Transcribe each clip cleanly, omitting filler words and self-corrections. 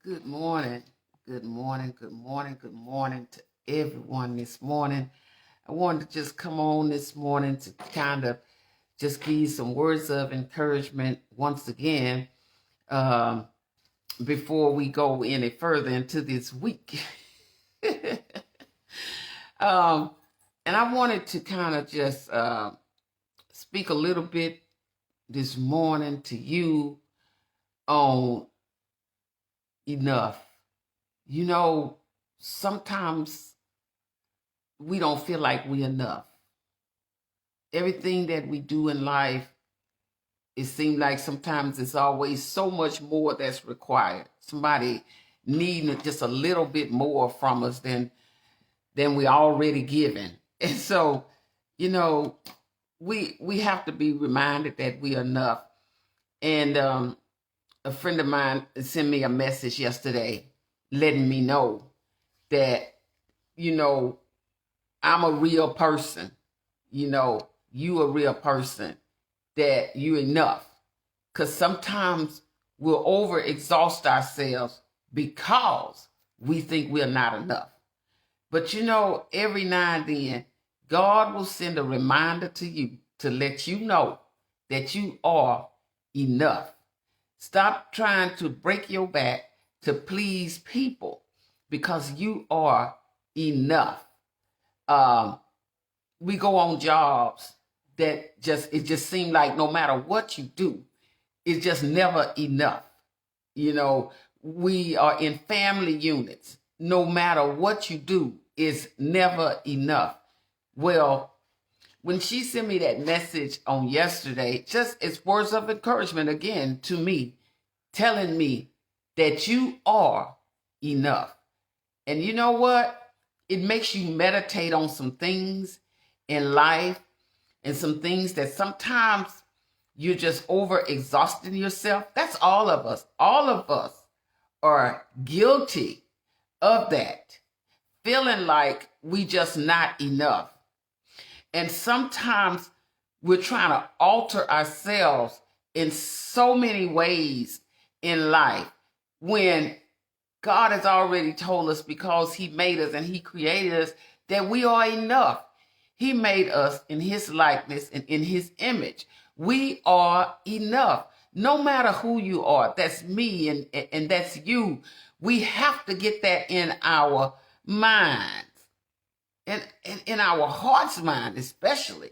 Good morning. Good morning. Good morning. Good morning to everyone this morning. I wanted to just come on this morning to kind of just give you some words of encouragement once again um, before we go any further into this week. um, and I wanted to kind of just speak a little bit this morning to you on enough. You know, sometimes we don't feel like we're enough. Everything that we do in life, it seems like sometimes it's always so much more that's required. Somebody needing just a little bit more from us than we already given. And so, you know, we have to be reminded that we are enough. And a friend of mine sent me a message yesterday letting me know that, you know, I'm a real person. You a real person, that you enough. Because sometimes we'll overexhaust ourselves because we think we're not enough. But every now and then, God will send a reminder to you to let you know that you are enough. Stop trying to break your back to please people because you are enough. We go on jobs that it just seems like no matter what you do, it's just never enough. We are in family units. No matter what you do, it's never enough. Well, when she sent me that message on yesterday, just it's words of encouragement again to me, telling me that you are enough. And you know what? It makes you meditate on some things in life and some things that sometimes you're just over exhausting yourself. That's all of us. All of us are guilty of that, feeling like we just not enough. And sometimes we're trying to alter ourselves in so many ways in life when God has already told us, because he made us and he created us, that we are enough. He made us in his likeness and in his image. We are enough. No matter who you are, that's me and that's you. We have to get that in our minds and in our heart's mind, especially,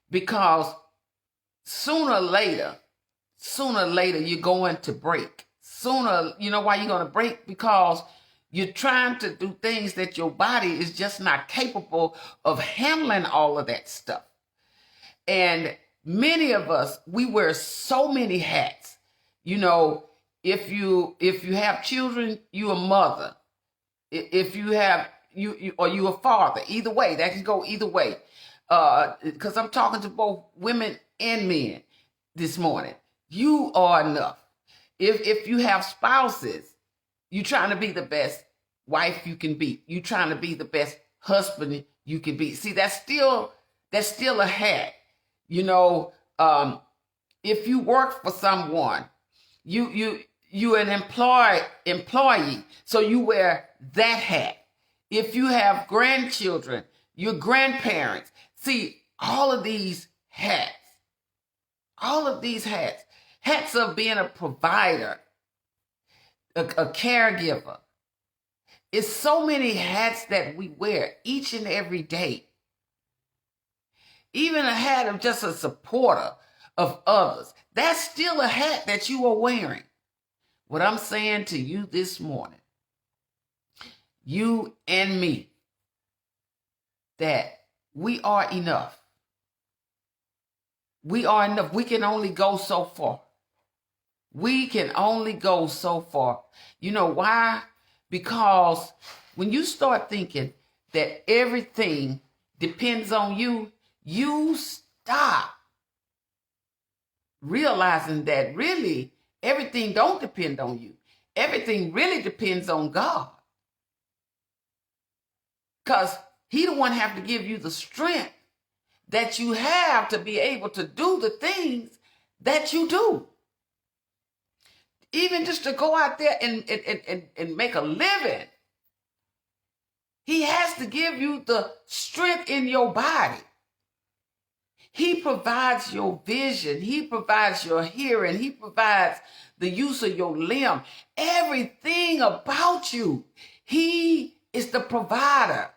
because sooner or later, you're going to break. Sooner, you know why you're going to break? Because you're trying to do things that your body is just not capable of handling all of that stuff. And many of us, we wear so many hats. If you have children, you're a mother. If you have or you a father, either way, that can go either way. Because I'm talking to both women and men this morning. You are enough. If you have spouses, you're trying to be the best wife you can be. You're trying to be the best husband you can be. See, that's still a hat. If you work for someone, you're an employee, so you wear that hat. If you have grandchildren, you're grandparents. See, all of these hats of being a provider, a caregiver. It's so many hats that we wear each and every day. Even a hat of just a supporter of others. That's still a hat that you are wearing. What I'm saying to you this morning, you and me, that we are enough. We are enough. We can only go so far. We can only go so far. You know why? Because when you start thinking that everything depends on you, you stop realizing that really everything don't depend on you. Everything really depends on God. Because he the one have to give you the strength that you have to be able to do the things that you do. even just to go out there and make a living. He has to give you the strength in your body. He provides your vision. He provides your hearing. He provides the use of your limb. Everything about you. He is the provider.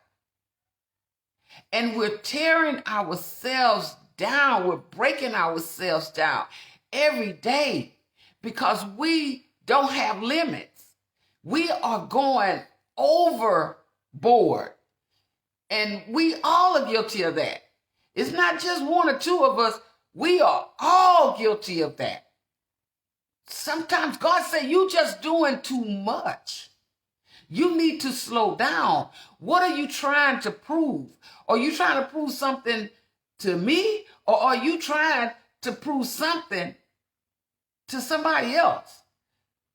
And we're tearing ourselves down. We're breaking ourselves down every day because we don't have limits. We are going overboard. And we all are guilty of that. It's not just one or two of us. We are all guilty of that. Sometimes God says, you just doing too much. You need to slow down. What are you trying to prove? Are you trying to prove something to me? Or are you trying to prove something to somebody else?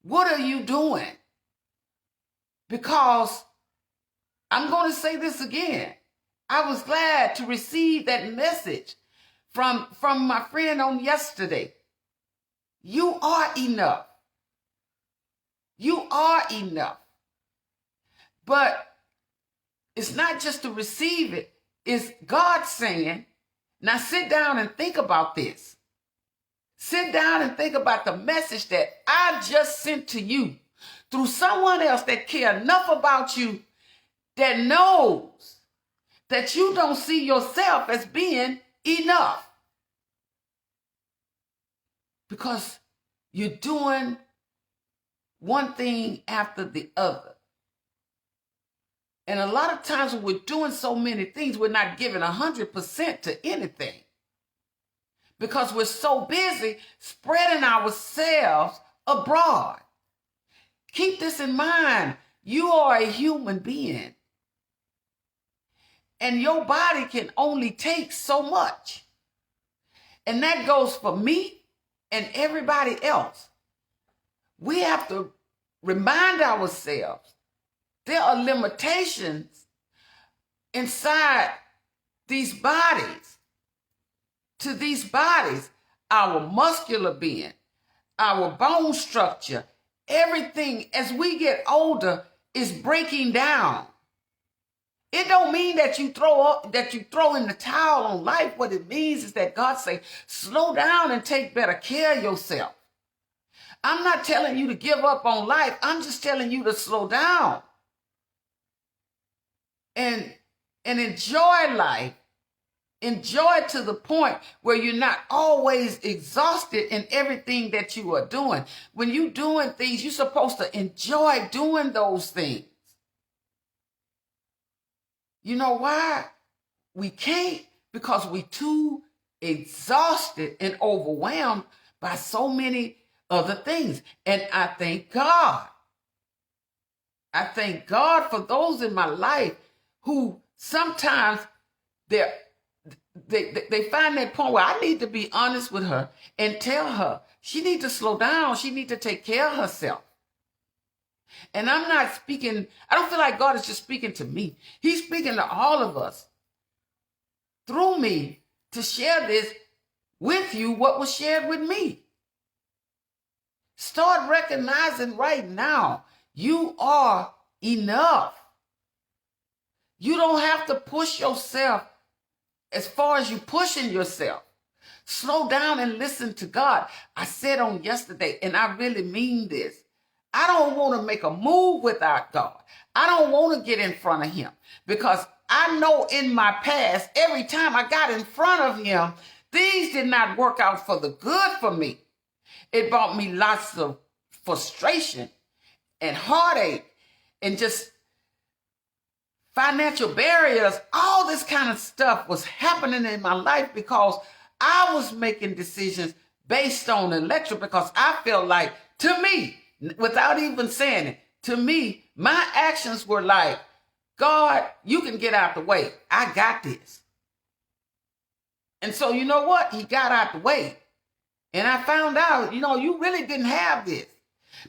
What are you doing? Because I'm going to say this again. I was glad to receive that message from my friend on yesterday. You are enough. You are enough. But it's not just to receive it. It's God saying, now sit down and think about this. Sit down and think about the message that I just sent to you through someone else that cares enough about you, that knows that you don't see yourself as being enough. Because you're doing one thing after the other. And a lot of times when we're doing so many things, we're not giving 100% to anything. Because we're so busy spreading ourselves abroad. Keep this in mind. You are a human being. And your body can only take so much. And that goes for me and everybody else. We have to remind ourselves there are limitations inside these bodies. To these bodies, our muscular being, our bone structure, everything as we get older is breaking down. It don't mean that you throw in the towel on life. What it means is that God say, slow down and take better care of yourself. I'm not telling you to give up on life. I'm just telling you to slow down and enjoy life. Enjoy it to the point where you're not always exhausted in everything that you are doing. When you're doing things, you're supposed to enjoy doing those things. You know why? We can't, because we're too exhausted and overwhelmed by so many other things. And I thank God. I thank God for those in my life who sometimes they find that point where I need to be honest with her and tell her she needs to slow down. She needs to take care of herself. And I'm not speaking, I don't feel like God is just speaking to me. He's speaking to all of us through me to share this with you, what was shared with me. Start recognizing right now, you are enough. You don't have to push yourself as far as you pushing yourself. Slow down and listen to God. I said on yesterday, and I really mean this, I don't want to make a move without God. I don't want to get in front of him because I know in my past, every time I got in front of him, things did not work out for the good for me. It brought me lots of frustration and heartache and just financial barriers. All this kind of stuff was happening in my life because I was making decisions based on electric, because I felt like, to me, without even saying it, to me, my actions were like, God, you can get out the way. I got this. And so you know what? He got out the way. And I found out, you really didn't have this.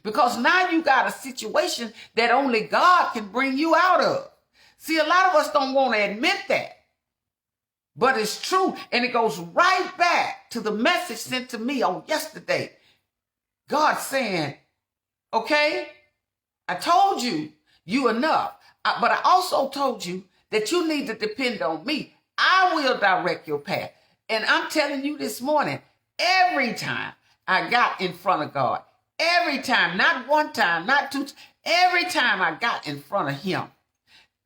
Because now you got a situation that only God can bring you out of. See, a lot of us don't want to admit that. But it's true. And it goes right back to the message sent to me on yesterday. God saying, Okay? I told you, you enough. But I also told you that you need to depend on me. I will direct your path. And I'm telling you this morning, every time I got in front of God, every time, not one time, not two, every time I got in front of him,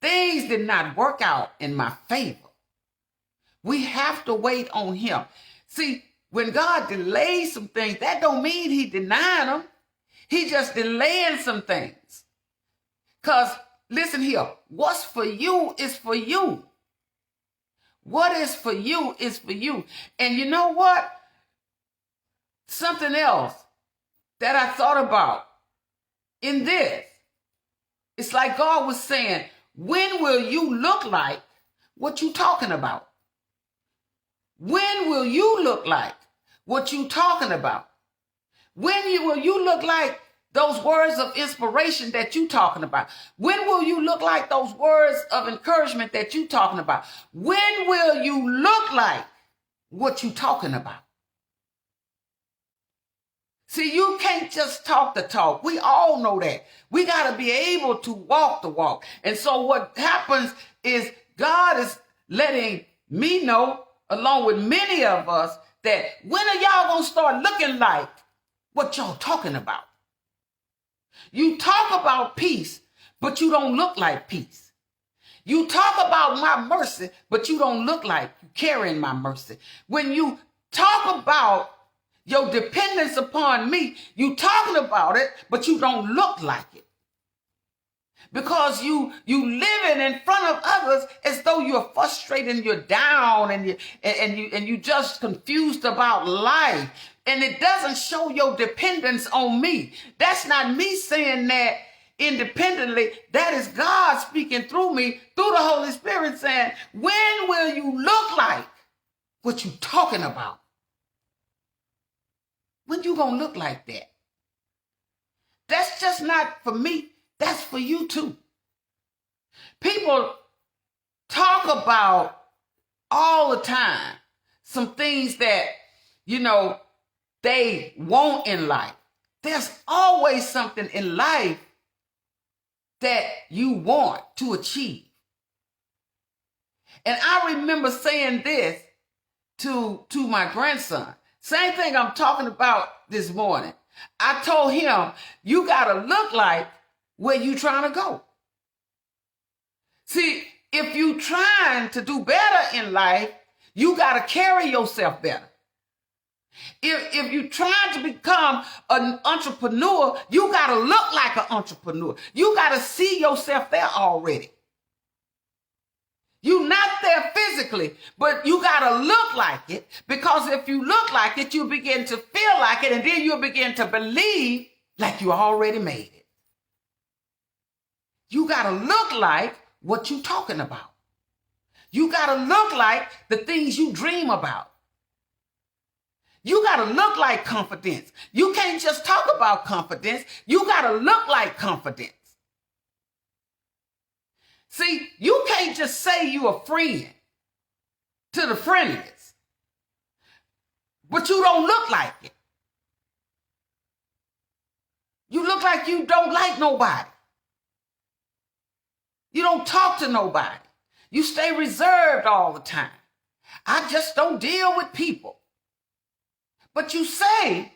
things did not work out in my favor. We have to wait on him. See, when God delays some things, that don't mean he denied them. He just delaying some things. Because, listen here, what's for you is for you. What is for you is for you. And you know what? Something else that I thought about in this, it's like God was saying, when will you look like what you talking about? When will you look like what you talking about? Will you look like those words of inspiration that you talking about? When will you look like those words of encouragement that you talking about? When will you look like what you talking about? See, you can't just talk the talk. We all know that. We got to be able to walk the walk. And so what happens is God is letting me know, along with many of us, that when are y'all going to start looking like what y'all talking about? You talk about peace, but you don't look like peace. You talk about my mercy, but you don't look like you carrying my mercy. When you talk about your dependence upon me, you talking about it, but you don't look like it. Because you living in front of others as though you're frustrated and you're down and you just confused about life. And it doesn't show your dependence on me. That's not me saying that independently. That is God speaking through me, through the Holy Spirit, saying, when will you look like what you talking about? When you gonna look like that? That's just not for me. That's for you too. People talk about all the time some things that, they want in life. There's always something in life that you want to achieve. And I remember saying this to my grandson. Same thing I'm talking about this morning. I told him, you got to look like where you trying to go. See, if you trying to do better in life, you got to carry yourself better. If you trying to become an entrepreneur, you got to look like an entrepreneur. You got to see yourself there already. You're not there physically, but you got to look like it, because if you look like it, you begin to feel like it, and then you'll begin to believe like you already made it. You got to look like what you're talking about. You got to look like the things you dream about. You got to look like confidence. You can't just talk about confidence. You got to look like confidence. See, you can't just say you a friend to the friendless, but you don't look like it. You look like you don't like nobody. You don't talk to nobody. You stay reserved all the time. I just don't deal with people. But you say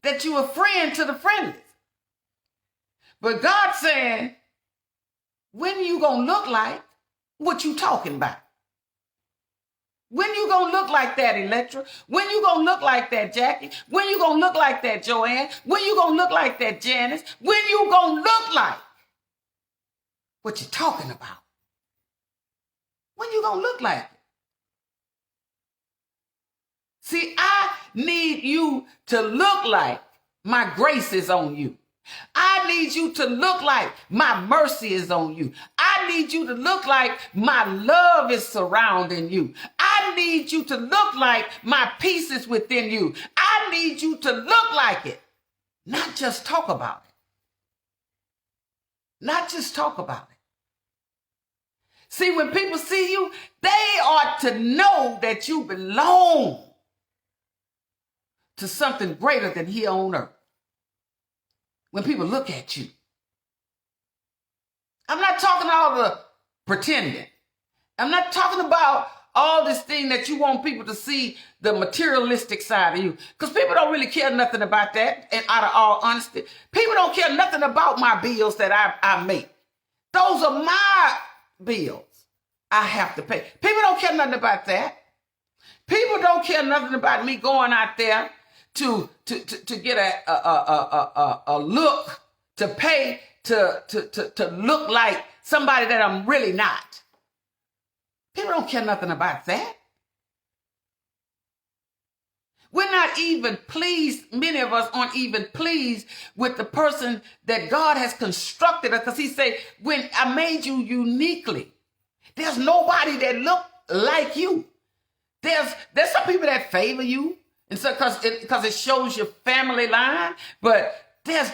that you're a friend to the friendless. But God's saying, when you gonna look like what you talking about? When you gonna look like that, Electra? When you gonna look like that, Jackie? When you gonna look like that, Joanne? When you gonna look like that, Janice? When you gonna look like what you talking about? When you gonna look like it? See, I need you to look like my grace is on you. I need you to look like my mercy is on you. I need you to look like my love is surrounding you. I need you to look like my peace is within you. I need you to look like it, not just talk about it. Not just talk about it. See, when people see you, they ought to know that you belong to something greater than here on earth. when people look at you. I'm not talking all the pretending. I'm not talking about all this thing that you want people to see the materialistic side of you. Because people don't really care nothing about that. And out of all honesty, people don't care nothing about my bills that I make. Those are my bills I have to pay. People don't care nothing about that. People don't care nothing about me going out there to get a look, to pay to look like somebody that I'm really not. People don't care nothing about that. We're not even pleased, many of us aren't even pleased with the person that God has constructed us, because he said, when I made you uniquely, there's nobody that look like you. There's some people that favor you, and so because it shows your family line, but there's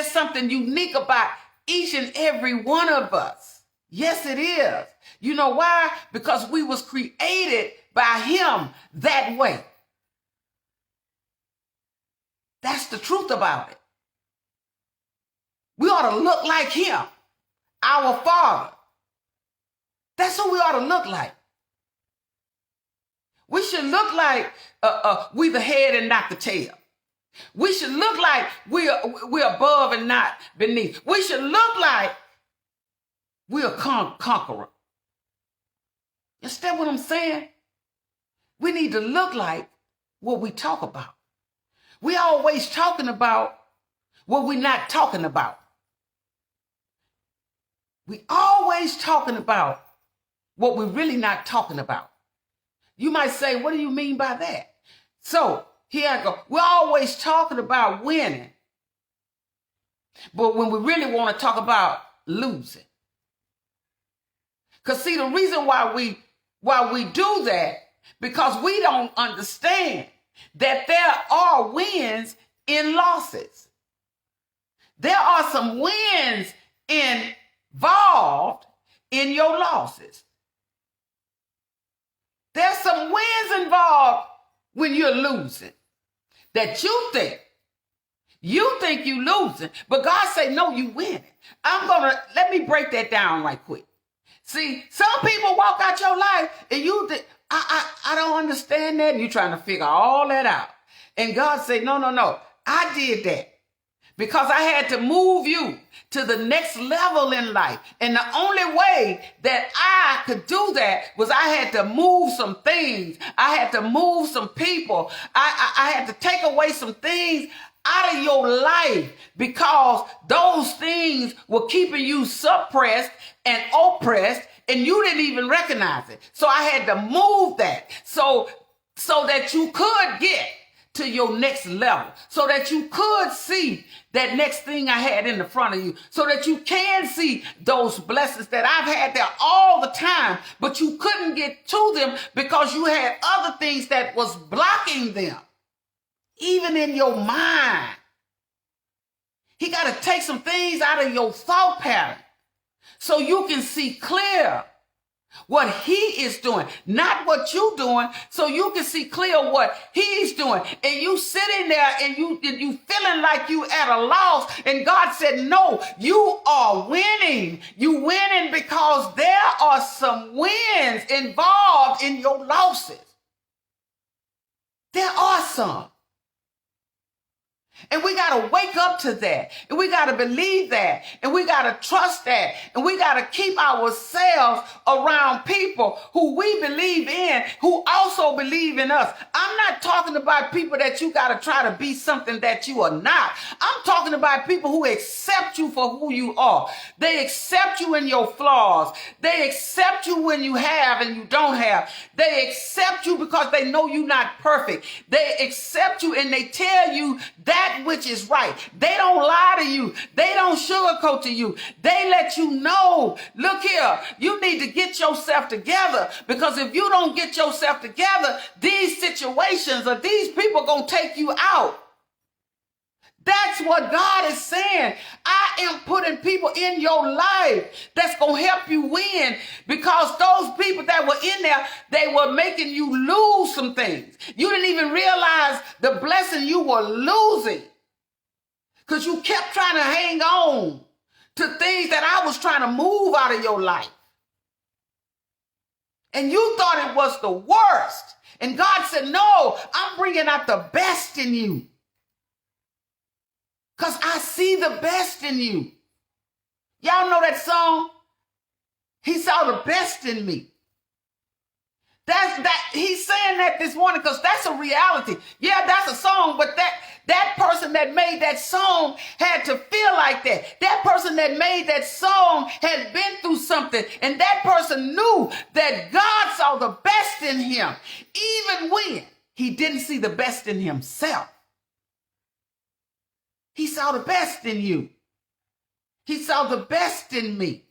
something unique about each and every one of us. Yes, it is. You know why? Because we was created by him that way. That's the truth about it. We ought to look like him, our Father. That's who we ought to look like. We should look like we the head and not the tail. We should look like we're above and not beneath. We should look like we're a conqueror. You understand what I'm saying? We need to look like what we talk about. We always talking about what we're not talking about. We always talking about what we're really not talking about. You might say, what do you mean by that? So here I go. We're always talking about winning, but when we really want to talk about losing. Because see, the reason why we do that, because we don't understand that there are wins in losses. There are some wins involved in your losses. There's some wins involved when you're losing that you think you losing, but God say, no, you winning. Let me break that down right quick. See, some people walk out your life and you think, I don't understand that. And you're trying to figure all that out. And God say, no, I did that because I had to move you to the next level in life. And the only way that I could do that was I had to move some things. I had to move some people. I had to take away some things out of your life because those things were keeping you suppressed and oppressed, and you didn't even recognize it. So I had to move that so that you could get to your next level, so that you could see that next thing I had in the front of you, so that you can see those blessings that I've had there all the time, but you couldn't get to them because you had other things that was blocking them. Even in your mind. He got to take some things out of your thought pattern so you can see clear what he is doing, not what you're doing, so you can see clear what he's doing. And you sitting there and you feeling like you at a loss, and God said, no, you are winning. You winning because there are some wins involved in your losses. There are some. And we got to wake up to that. And we got to believe that. And we got to trust that. And we got to keep ourselves around people who we believe in, who also believe in us. I'm not talking about people that you got to try to be something that you are not. I'm talking about people who accept you for who you are. They accept you in your flaws. They accept you when you have and you don't have. They accept you because they know you're not perfect. They accept you and they tell you that which is right. They don't lie to you. They don't sugarcoat to you. They let you know, look here, you need to get yourself together, because if you don't get yourself together, these situations or these people gonna take you out. That's what God is saying. I am putting people in your life that's going to help you win, because those people that were in there, they were making you lose some things. You didn't even realize the blessing you were losing. because you kept trying to hang on to things that I was trying to move out of your life. And you thought it was the worst. And God said, no, I'm bringing out the best in you. Because I see the best in you. Y'all know that song? He saw the best in me. He's saying that this morning because that's a reality. Yeah, that's a song, but that person that made that song had to feel like that. That person that made that song had been through something, and that person knew that God saw the best in him, even when he didn't see the best in himself. He saw the best in you. He saw the best in me.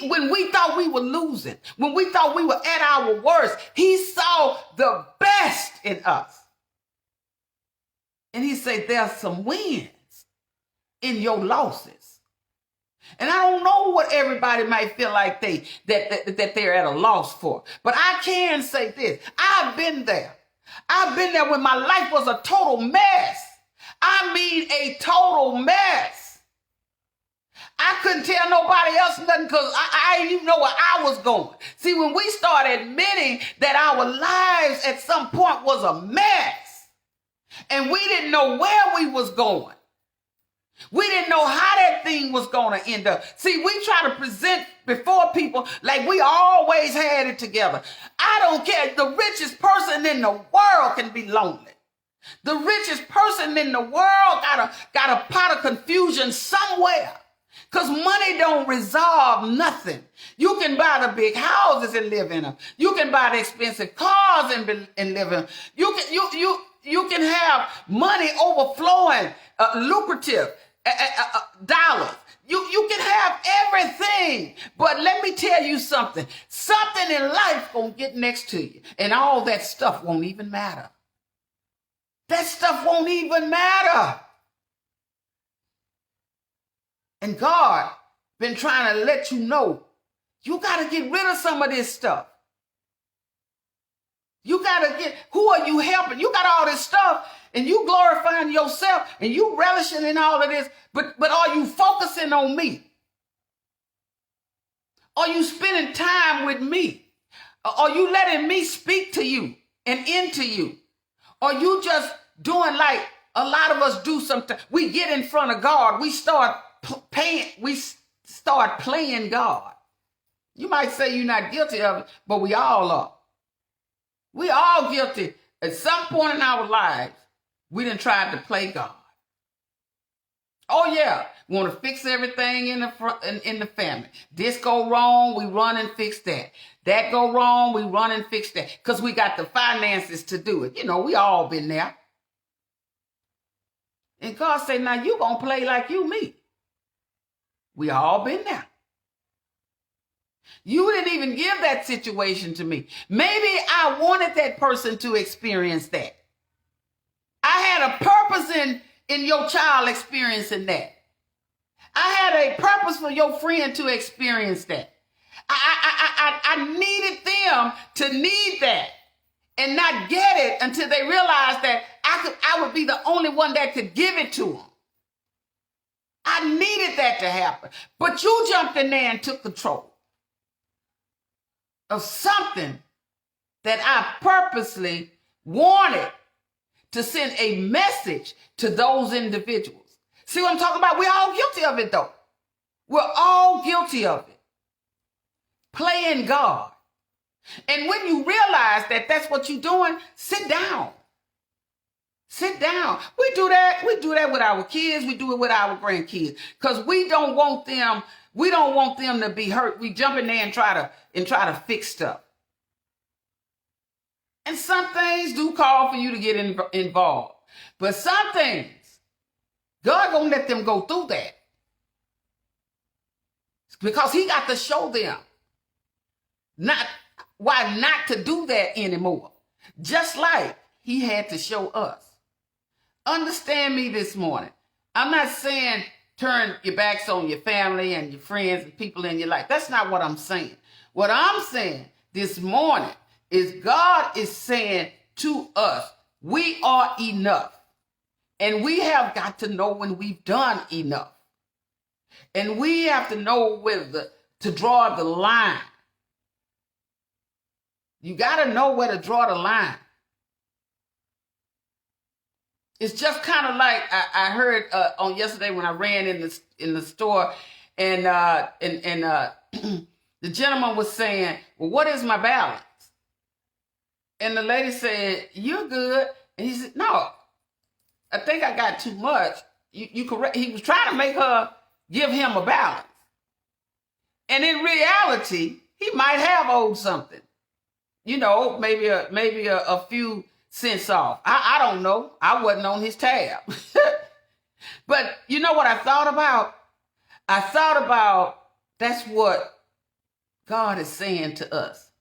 When we thought we were losing, when we thought we were at our worst, he saw the best in us. And he said, there's some wins in your losses. And I don't know what everybody might feel like that they're at a loss for. But I can say this. I've been there. I've been there when my life was a total mess. I mean a total mess. I couldn't tell nobody else nothing because I didn't even know where I was going. See, when we start admitting that our lives at some point was a mess and we didn't know where we was going, we didn't know how that thing was going to end up. See, we try to present before people like we always had it together. I don't care. The richest person in the world can be lonely. The richest person in the world got a pot of confusion somewhere. Because money don't resolve nothing. You can buy the big houses and live in them. You can buy the expensive cars and live in them. You can have money overflowing, lucrative dollars. You can have everything. But let me tell you something. Something in life gonna get next to you. And all that stuff won't even matter. That stuff won't even matter. And God been trying to let you know, you got to get rid of some of this stuff. You got to who are you helping? You got all this stuff and you glorifying yourself and you relishing in all of this, but are you focusing on me? Are you spending time with me? Are you letting me speak to you and into you? Are you just doing like a lot of us do sometimes? We get in front of God. We start playing God. You might say you're not guilty of it, but we all are. We all guilty. At some point in our lives, we done tried to play God. Oh yeah, we want to fix everything in the family. This go wrong, we run and fix that. That go wrong, we run and fix that. Because we got the finances to do it. You know, we all been there. And God said, now you gonna play like you me. We all been there. You didn't even give that situation to me. Maybe I wanted that person to experience that. I had a purpose in your child experiencing that. I had a purpose for your friend to experience that. I needed them to need that and not get it until they realized that I would be the only one that could give it to them. I needed that to happen. But you jumped in there and took control of something that I purposely wanted to send a message to those individuals. See what I'm talking about? We're all guilty of it, though. We're all guilty of it. Playing God. And when you realize that that's what you're doing, sit down. Sit down. We do that. We do that with our kids. We do it with our grandkids because we don't want them to be hurt. We jump in there and try to fix stuff. And some things do call for you to get involved. But some things, God gonna let them go through that. Because he got to show them why not to do that anymore. Just like he had to show us. Understand me this morning. I'm not saying turn your backs on your family and your friends and people in your life. That's not what I'm saying. What I'm saying this morning is God is saying to us, we are enough. And we have got to know when we've done enough. And we have to know where to draw the line. You got to know where to draw the line. It's just kind of like I heard on yesterday when I ran in the store, and the gentleman was saying, "Well, what is my balance?" And the lady said, "You're good." And he said, "No, I think I got too much." You correct. He was trying to make her give him a balance, and in reality, he might have owed something. You know, maybe a few cents off. I don't know. I wasn't on his tab. But you know what I thought about? I thought about that's what God is saying to us.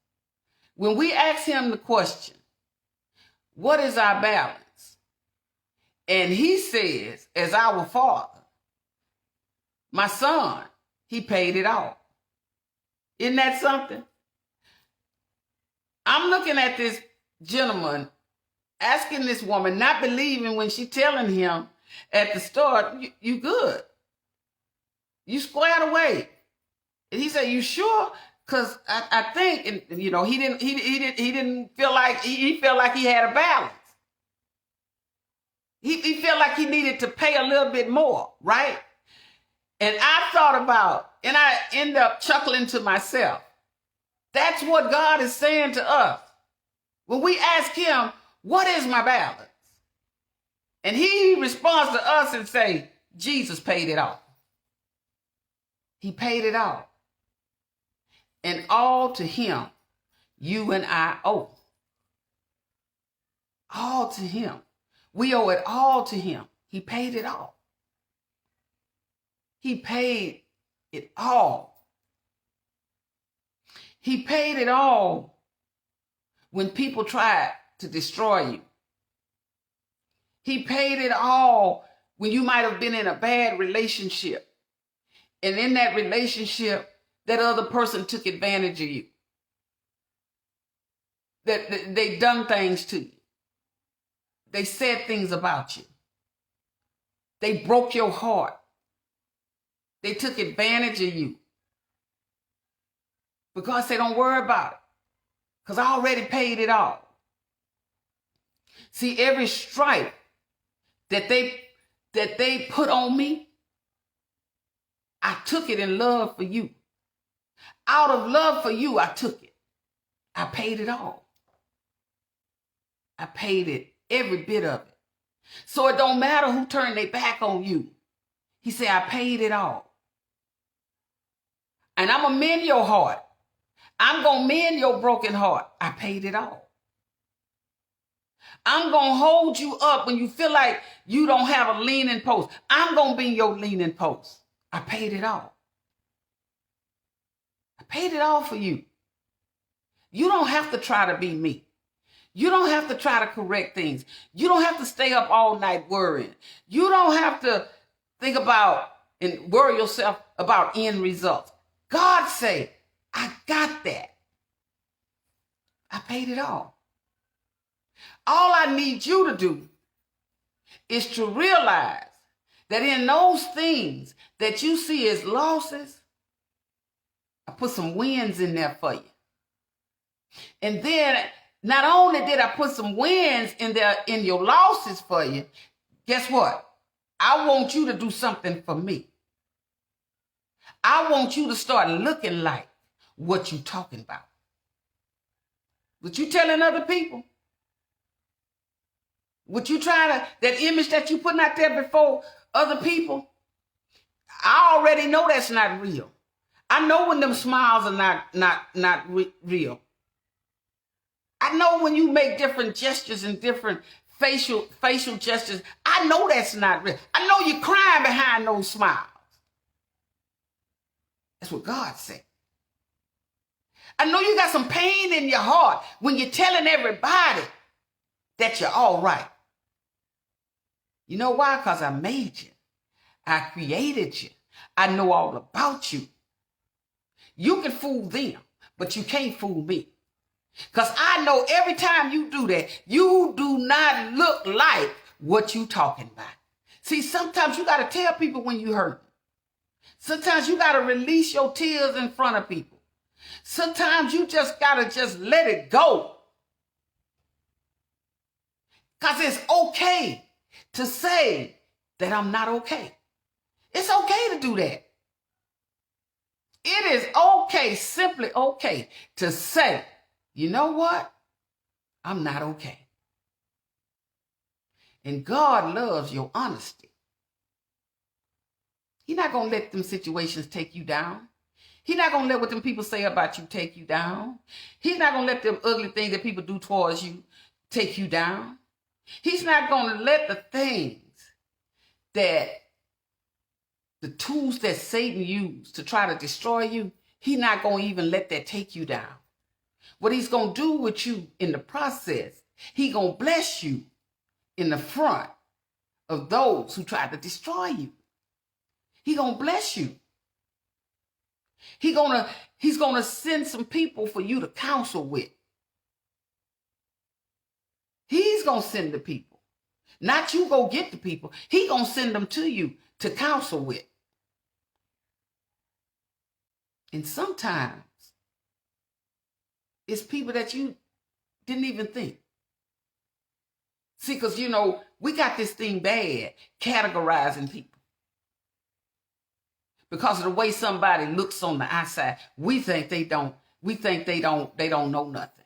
When we ask him the question, what is our balance? And he says, as our Father, my son, he paid it all. Isn't that something? I'm looking at this gentleman asking this woman, not believing when she telling him at the start, you good. You squared away. And he said, you sure? Because I think, and you know, he didn't feel like, he felt like he had a balance. He felt like he needed to pay a little bit more, right? And I thought about, and I end up chuckling to myself. That's what God is saying to us. When we ask him, what is my balance? And he responds to us and say, Jesus paid it all. He paid it all. And all to him, you and I owe. All to him. We owe it all to him. He paid it all. He paid it all. He paid it all when people tried to destroy you. He paid it all when you might have been in a bad relationship. And in that relationship, that other person took advantage of you. That they done things to you. They said things about you. They broke your heart. They took advantage of you. But God said, don't worry about it. Because I already paid it all. See, every stripe that they put on me, I took it in love for you. Out of love for you, I took it. I paid it all. I paid it, every bit of it. So it don't matter who turned their back on you. He said, I paid it all. And I'm going to mend your heart. I'm going to mend your broken heart. I paid it all. I'm going to hold you up when you feel like you don't have a leaning post. I'm going to be your leaning post. I paid it all. I paid it all for you. You don't have to try to be me. You don't have to try to correct things. You don't have to stay up all night worrying. You don't have to think about and worry yourself about end results. God say, I got that. I paid it all. All I need you to do is to realize that in those things that you see as losses, I put some wins in there for you. And then not only did I put some wins in there in your losses for you, guess what? I want you to do something for me. I want you to start looking like what you talking about. What you telling other people? What you trying to, that image that you putting out there before other people? I already know that's not real. I know when them smiles are not real. I know when you make different gestures and different facial gestures, I know that's not real. I know you're crying behind those smiles. That's what God said. I know you got some pain in your heart when you're telling everybody that you're all right. You know why? Because I made you. I created you. I know all about you. You can fool them, but you can't fool me. Because I know every time you do that, you do not look like what you talking about. See, sometimes you got to tell people when you hurt. Sometimes you got to release your tears in front of people. Sometimes you just got to just let it go. Because it's okay to say that I'm not okay. It's okay to do that. It is okay, simply okay, to say, you know what? I'm not okay. And God loves your honesty. He's not going to let them situations take you down. He's not going to let what them people say about you take you down. He's not going to let them ugly things that people do towards you take you down. He's not going to let the things that the tools that Satan used to try to destroy you, he's not going to even let that take you down. What he's going to do with you in the process, he's going to bless you in the front of those who try to destroy you. He's going to bless you. He's going to send some people for you to counsel with. He's going to send the people. Not you go get the people. He's going to send them to you to counsel with. And sometimes it's people that you didn't even think. See, because, we got this thing bad, categorizing people. Because of the way somebody looks on the outside, we think they don't know nothing.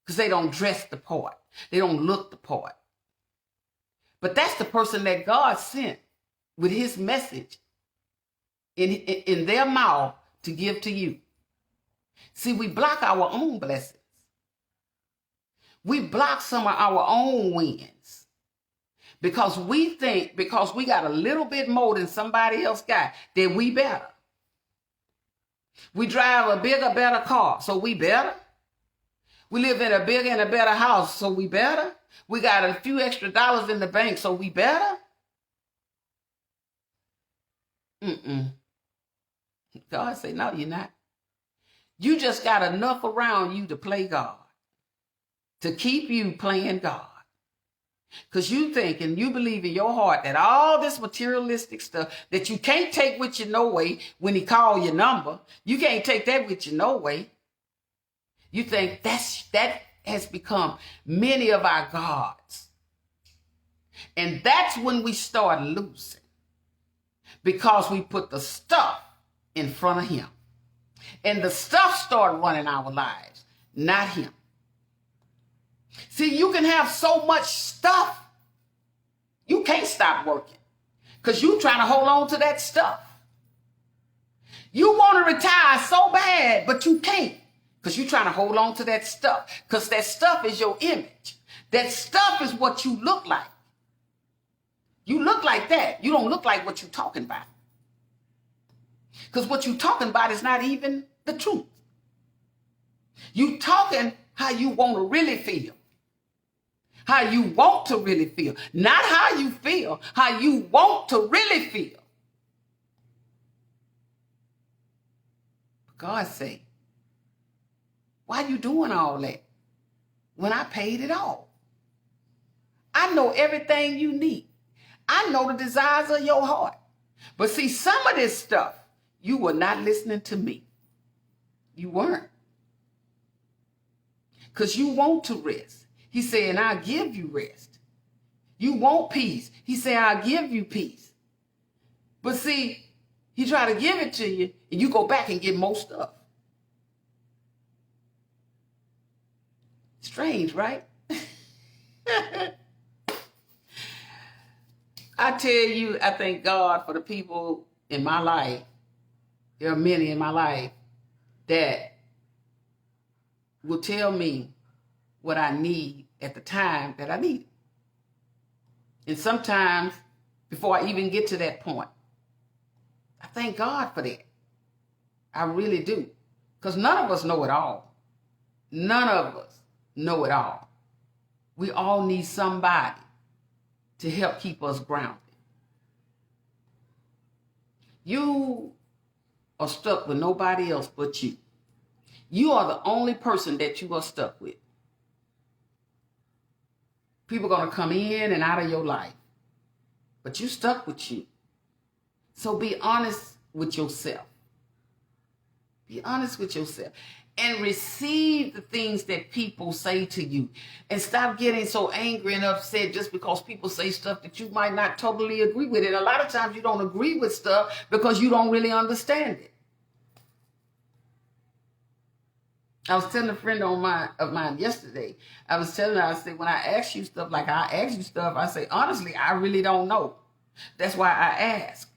Because they don't dress the part. They don't look the part. But that's the person that God sent with his message in their mouth to give to you. See, we block our own blessings. We block some of our own wins. Because we think, because we got a little bit more than somebody else got, that we better. We drive a bigger, better car, so we better. We live in a bigger and a better house, so we better. We got a few extra dollars in the bank, so we better. God say, no, you're not. You just got enough around you to play God, to keep you playing God. Because you think and you believe in your heart that all this materialistic stuff that you can't take with you no way when he call your number, you can't take that with you no way. You think that has become many of our gods. And that's when we start losing. Because we put the stuff in front of him. And the stuff started running our lives, not him. See, you can have so much stuff, you can't stop working because you're trying to hold on to that stuff. You want to retire so bad, but you can't because you're trying to hold on to that stuff because that stuff is your image. That stuff is what you look like. You look like that. You don't look like what you're talking about. Because what you're talking about is not even the truth. You talking how you want to really feel. How you want to really feel. Not how you feel. How you want to really feel. God say, why you doing all that when I paid it all? I know everything you need. I know the desires of your heart. But see, some of this stuff, you were not listening to me. You weren't. Because you want to rest. He said, and I'll give you rest. You want peace. He said, I'll give you peace. But see, he tried to give it to you, and you go back and get more stuff. Strange, right? I tell you, I thank God for the people in my life. There are many in my life that will tell me what I need at the time that I need it. And sometimes, before I even get to that point, I thank God for that. I really do. Because none of us know it all. None of us know it all. We all need somebody to help keep us grounded. You are stuck with nobody else but you. You are the only person that you are stuck with. People are going to come in and out of your life. But you stuck with you. So be honest with yourself. Be honest with yourself. And receive the things that people say to you. And stop getting so angry and upset just because people say stuff that you might not totally agree with. And a lot of times you don't agree with stuff because you don't really understand it. I was telling a friend of mine yesterday, I was telling her, I said, when I ask you stuff, like I ask you stuff, I say, honestly, I really don't know. That's why I ask.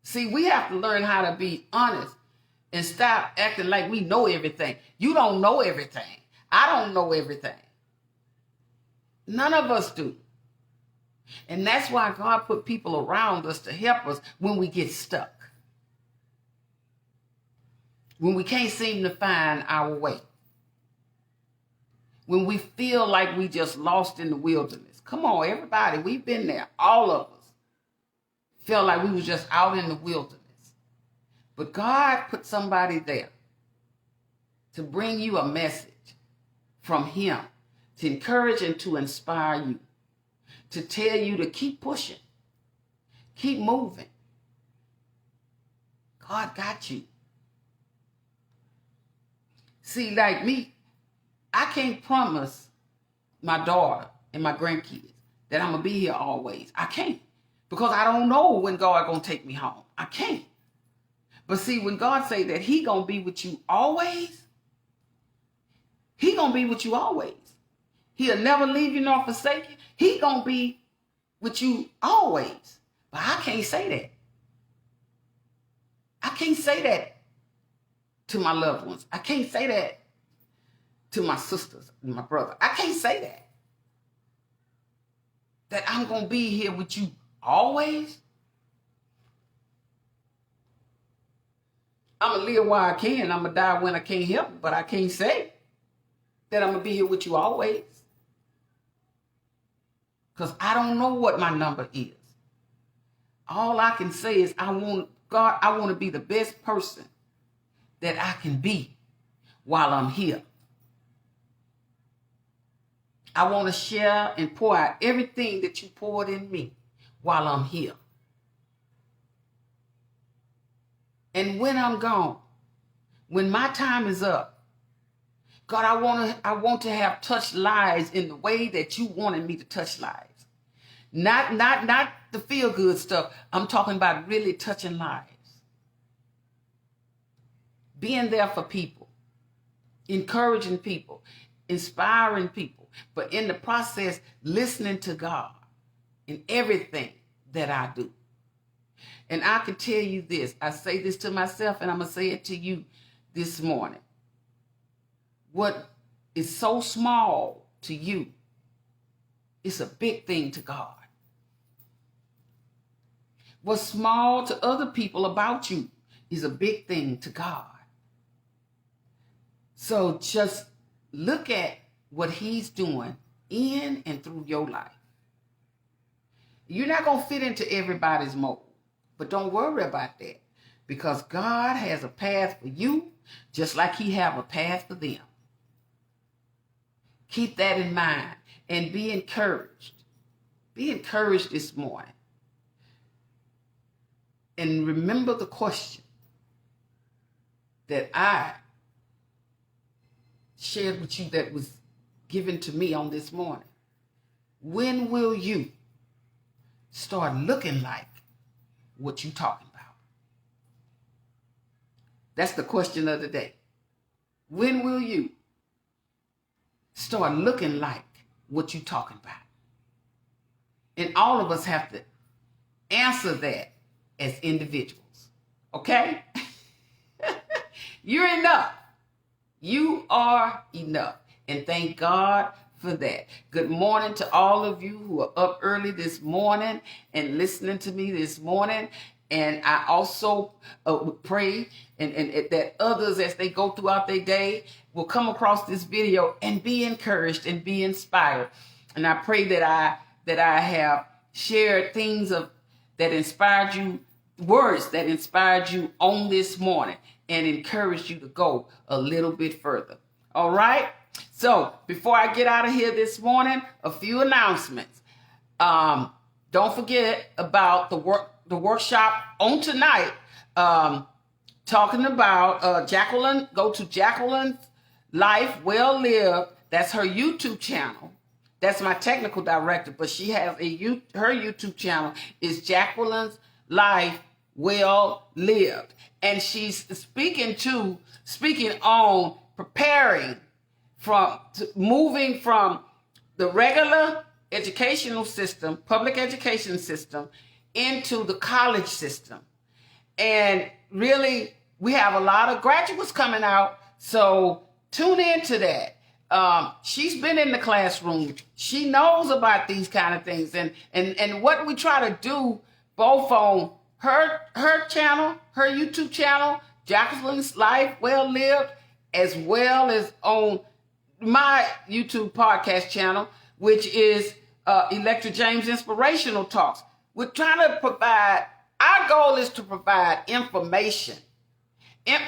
See, we have to learn how to be honest and stop acting like we know everything. You don't know everything. I don't know everything. None of us do. And that's why God put people around us to help us when we get stuck. When we can't seem to find our way. When we feel like we just lost in the wilderness. Come on, everybody, we've been there. All of us felt like we was just out in the wilderness. But God put somebody there to bring you a message from him, to encourage and to inspire you, to tell you to keep pushing, keep moving. God got you. See, like me, I can't promise my daughter and my grandkids that I'm going to be here always. I can't. Because I don't know when God going to take me home. I can't. But see, when God say that he going to be with you always, he going to be with you always. He'll never leave you nor forsake you. He going to be with you always. But I can't say that. I can't say that to my loved ones. I can't say that to my sisters and my brother. I can't say that. That I'm going to be here with you always. I'm going to live while I can. I'm going to die when I can't help it. But I can't say that I'm going to be here with you always. Because I don't know what my number is. All I can say is I want to be the best person that I can be while I'm here. I want to share and pour out everything that you poured in me while I'm here. And when I'm gone, when my time is up, God, I want to have touched lives in the way that you wanted me to touch lives. Not the feel good stuff. I'm talking about really touching lives. Being there for people, encouraging people, inspiring people, but in the process, listening to God in everything that I do. And I can tell you this, I say this to myself and I'm going to say it to you this morning. What is so small to you, it's a big thing to God. What's small to other people about you is a big thing to God. So just look at what he's doing in and through your life. You're not going to fit into everybody's mold, but don't worry about that because God has a path for you just like he have a path for them. Keep that in mind and be encouraged. Be encouraged this morning. And remember the question that I shared with you that was given to me on this morning. When will you start looking like what you talking about? That's the question of the day. When will you start looking like what you talking about? And all of us have to answer that as individuals. Okay? You're enough. You are enough. And thank God for that. Good morning to all of you who are up early this morning and listening to me this morning. And I also pray and that others, as they go throughout their day, will come across this video and be encouraged and be inspired. And I pray that I have shared things that inspired you, words that inspired you on this morning and encouraged you to go a little bit further. All right? So before I get out of here this morning, a few announcements. Don't forget about the workshop on tonight. Talking about Jacqueline. Go to Jacqueline's Life Well Lived. That's her YouTube channel. That's my technical director, but she has her YouTube channel is Jacqueline's Life Well Lived, and she's speaking on preparing moving from the regular educational system, public education system, into the college system. And really, we have a lot of graduates coming out, so tune into that. She's been in the classroom. She knows about these kind of things, and what we try to do both on her channel, her YouTube channel, Jacqueline's Life Well Lived, as well as on my YouTube podcast channel, which is Electra James Inspirational Talks. We're trying to provide, our goal is to provide information.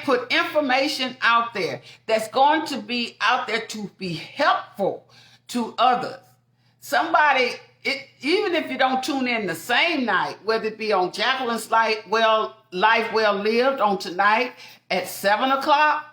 Put information out there that's going to be out there to be helpful to others. Somebody, even if you don't tune in the same night, whether it be on Jacqueline's Life Well Lived on tonight at 7 o'clock,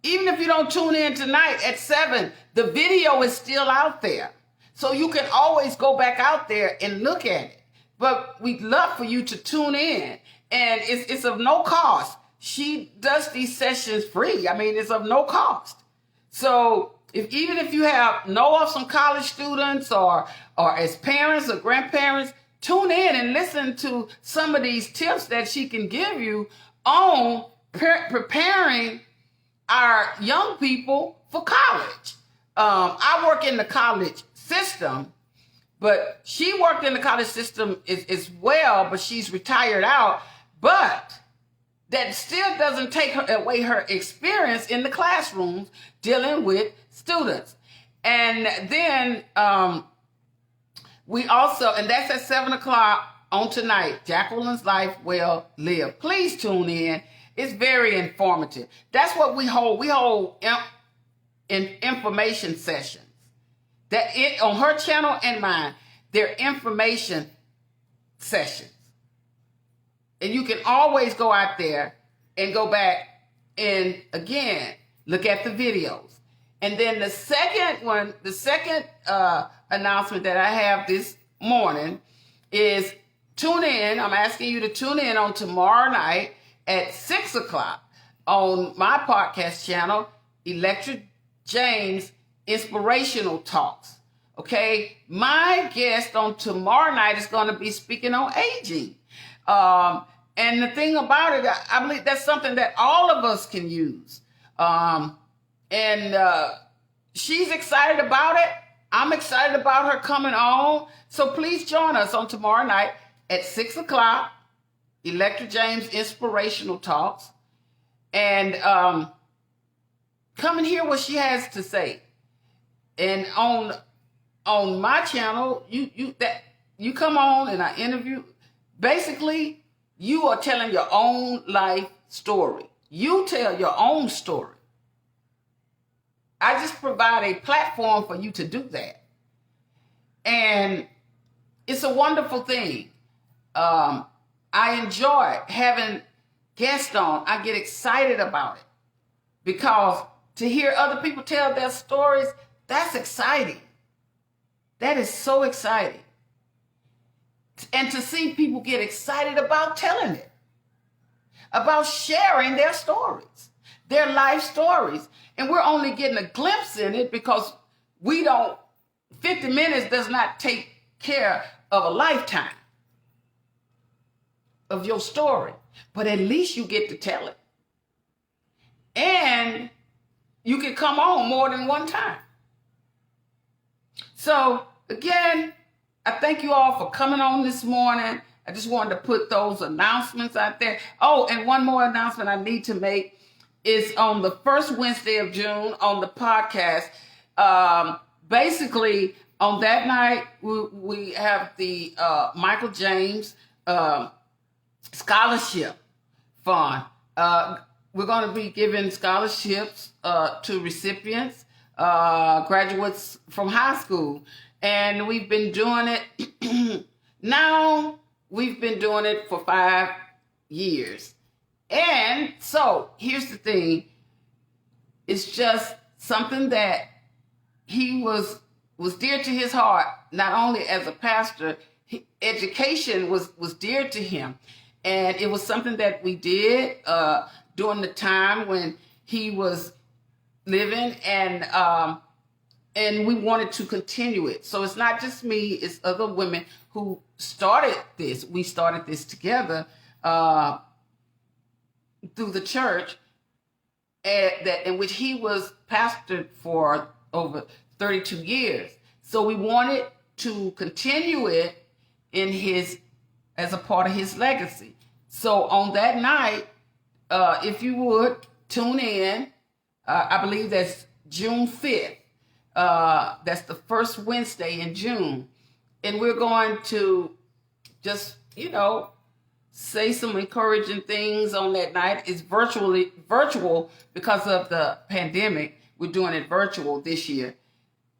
even if you don't tune in tonight at 7, the video is still out there. So you can always go back out there and look at it. But we'd love for you to tune in. And it's of no cost. She does these sessions free. I mean, it's of no cost. So even if you know of some college students or as parents or grandparents, tune in and listen to some of these tips that she can give you on preparing our young people for college. I work in the college system, but she worked in the college system as well, but she's retired out. But that still doesn't take away her experience in the classrooms dealing with students. And then we also, and that's at 7 o'clock on tonight, Jacqueline's Life Well Lived. Please tune in. It's very informative. That's what we hold. We hold information sessions. On her channel and mine, they're information sessions. And you can always go out there and go back and, again, look at the videos. And then the second announcement that I have this morning is tune in. I'm asking you to tune in on tomorrow night at 6 o'clock on my podcast channel, Electra James Inspirational Talks. Okay? My guest on tomorrow night is going to be speaking on aging. And the thing about it, I believe that's something that all of us can use. She's excited about it. I'm excited about her coming on. So please join us on tomorrow night at 6 o'clock, Electra James Inspirational Talks. And come and hear what she has to say. And on my channel, you come on and I interview. Basically, you are telling your own life story. You tell your own story. I just provide a platform for you to do that. And it's a wonderful thing. I enjoy having guests on. I get excited about it because to hear other people tell their stories, that's exciting. That is so exciting. And to see people get excited about telling it, about sharing their stories, their life stories. And we're only getting a glimpse in it because 50 minutes does not take care of a lifetime of your story. But at least you get to tell it. And you can come on more than one time. So again, I thank you all for coming on this morning. I just wanted to put those announcements out there. Oh, and one more announcement I need to make is on the first Wednesday of June on the podcast. Basically, on that night, we have the Michael James Scholarship Fund. we're going to be giving scholarships to recipients, graduates from high school. And we've been doing it now. We've been doing it for 5 years. And so here's the thing. It's just something that he was dear to his heart, not only as a pastor. Education was dear to him. And it was something that we did during the time when he was living, and we wanted to continue it. So it's not just me, it's other women who started this. We started this together through the church in which he was pastored for over 32 years. So we wanted to continue it as a part of his legacy. So on that night, if you would tune in, I believe that's June 5th. That's the first Wednesday in June. And we're going to just, say some encouraging things on that night. It's virtual because of the pandemic. We're doing it virtual this year.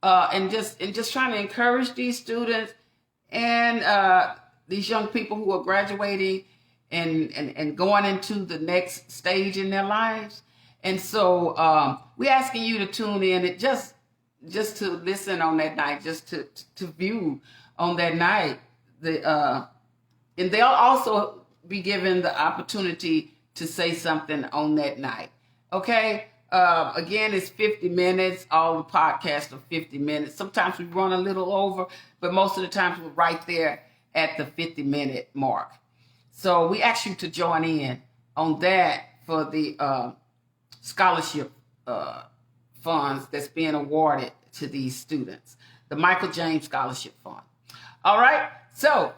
And just trying to encourage these students and these young people who are graduating and going into the next stage in their lives. And so we're asking you to tune in and just to listen on that night, just to view on that night. And they'll also be given the opportunity to say something on that night. Okay? Again, it's 50 minutes. All the podcasts are 50 minutes. Sometimes we run a little over, but most of the times we're right there at the 50-minute mark. So we ask you to join in on that for the scholarship funds that's being awarded to these students, the Michael James Scholarship Fund. All right, so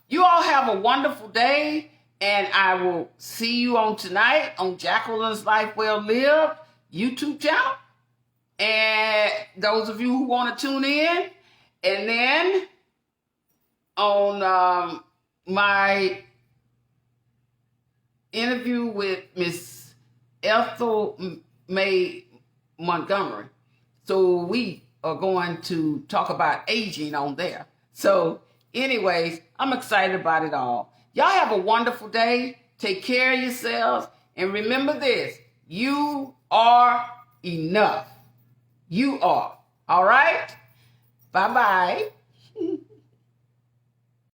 you all have a wonderful day, and I will see you on tonight on Jacqueline's Life Well Lived YouTube channel. And those of you who want to tune in, and then on my interview with Miss Ethel May Montgomery. So we are going to talk about aging on there. So anyways, I'm excited about it all. Y'all have a wonderful day. Take care of yourselves. And remember this, you are enough. You are. All right? Bye-bye.